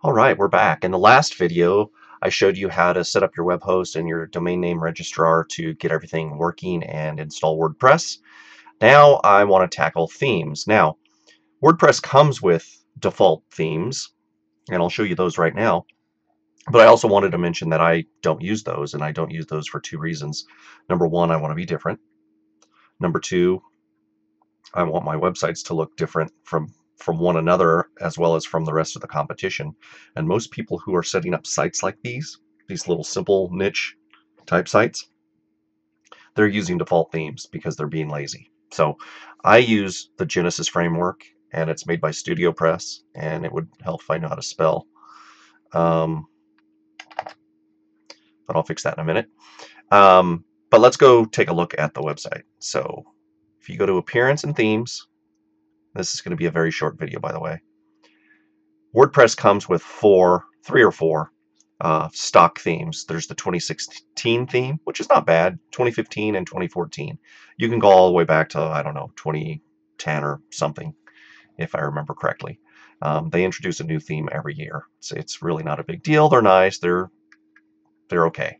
All right, we're back. In the last video, I showed you how to set up your web host and your domain name registrar to get everything working and install WordPress. Now I want to tackle themes. Now, WordPress comes with default themes, and I'll show you those right now. But I also wanted to mention that I don't use those, and I don't use those for two reasons. Number one, I want to be different. Number two, I want my websites to look different from one another as well as from the rest of the competition. And most people who are setting up sites like these little simple niche type sites, they're using default themes because they're being lazy. So I use the Genesis framework, and it's made by StudioPress, and it would help if I know how to spell. But I'll fix that in a minute. But let's go take a look at the website. So if you go to Appearance and Themes, this is going to be a very short video, by the way. WordPress comes with three or four stock themes. There's the 2016 theme, which is not bad, 2015 and 2014. You can go all the way back to, I don't know, 2010 or something, if I remember correctly. They introduce a new theme every year. It's really not a big deal. They're nice. They're okay.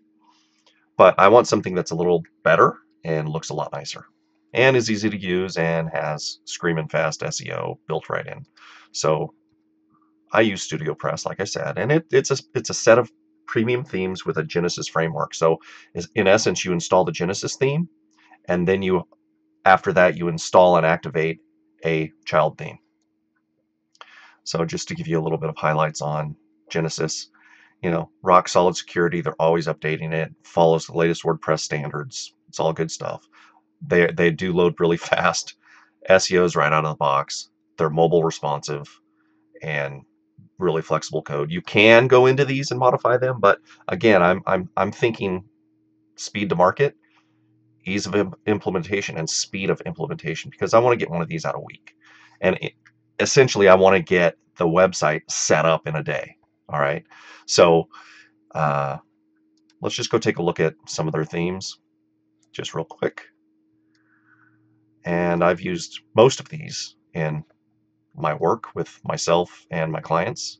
But I want something that's a little better and looks a lot nicer and is easy to use and has screaming fast SEO built right in. So I use StudioPress, like I said, and it's a set of premium themes with a Genesis framework. So in essence, you install the Genesis theme, and then after that you install and activate a child theme. So just to give you a little bit of highlights on Genesis, rock solid security. They're always updating it. Follows the latest WordPress standards. It's all good stuff. They do load really fast. SEO's right out of the box. They're mobile responsive and really flexible code. You can go into these and modify them, but again, I'm thinking speed to market, ease of implementation, and speed of implementation, because I want to get one of these out a week. And essentially, I want to get the website set up in a day. All right. So let's just go take a look at some of their themes just real quick. And I've used most of these in my work with myself and my clients.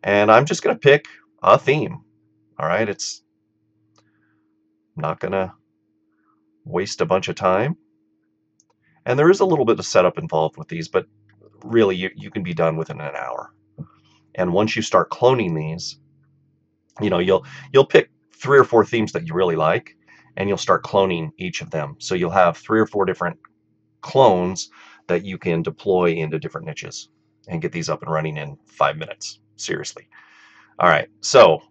And I'm just going to pick a theme. All right. It's not going to waste a bunch of time. And there is a little bit of setup involved with these, but really you can be done within an hour. And once you start cloning these, you'll pick 3 or 4 themes that you really like, and you'll start cloning each of them. So you'll have 3 or 4 different clones that you can deploy into different niches and get these up and running in 5 minutes. Seriously. All right. So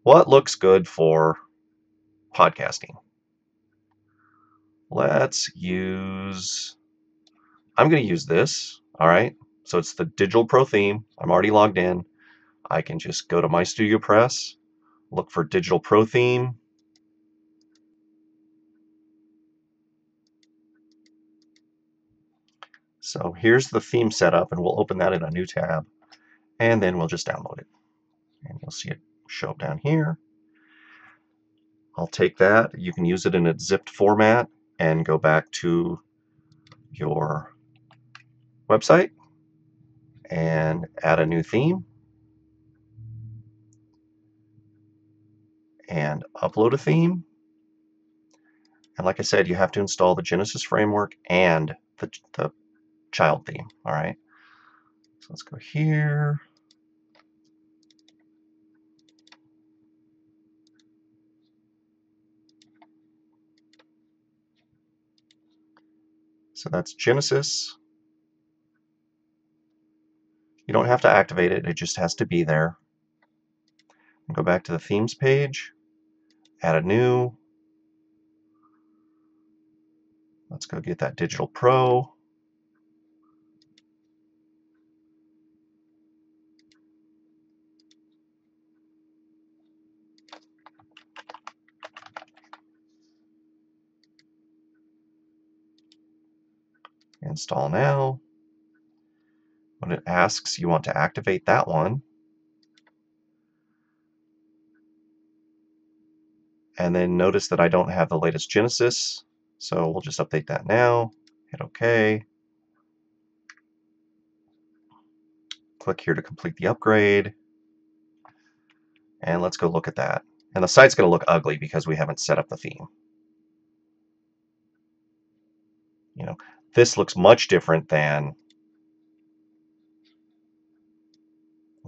what looks good for podcasting? I'm going to use this. All right. So it's the Digital Pro theme. I'm already logged in. I can just go to my StudioPress, look for Digital Pro theme. So here's the theme setup, and we'll open that in a new tab, and then we'll just download it. And you'll see it show up down here. I'll take that. You can use it in a zipped format and go back to your website and add a new theme and upload a theme. And like I said, you have to install the Genesis framework and the child theme. All right. So let's go here. So that's Genesis. You don't have to activate it. It just has to be there. Go back to the themes page, add a new. Let's go get that Digital Pro. Install now. When it asks, you want to activate that one. And then notice that I don't have the latest Genesis, so we'll just update that now. Hit OK. Click here to complete the upgrade. And let's go look at that. And the site's going to look ugly because we haven't set up the theme. You know, this looks much different than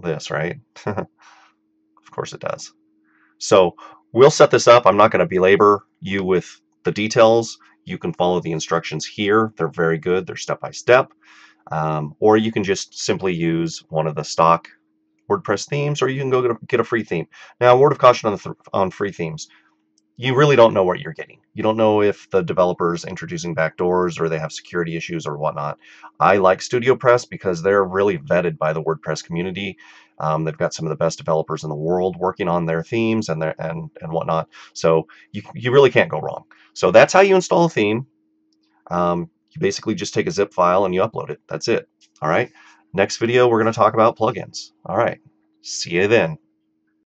this, right? Of course it does. So we'll set this up. I'm not going to belabor you with the details. You can follow the instructions here. They're very good. They're step by step. Or you can just simply use one of the stock WordPress themes, or you can go get a free theme. Now, a word of caution on free themes. You really don't know what you're getting. You don't know if the developer's introducing backdoors or they have security issues or whatnot. I like StudioPress because they're really vetted by the WordPress community. They've got some of the best developers in the world working on their themes and whatnot. So you really can't go wrong. So that's how you install a theme. You basically just take a zip file and you upload it. That's it. All right. Next video, we're going to talk about plugins. All right. See you then.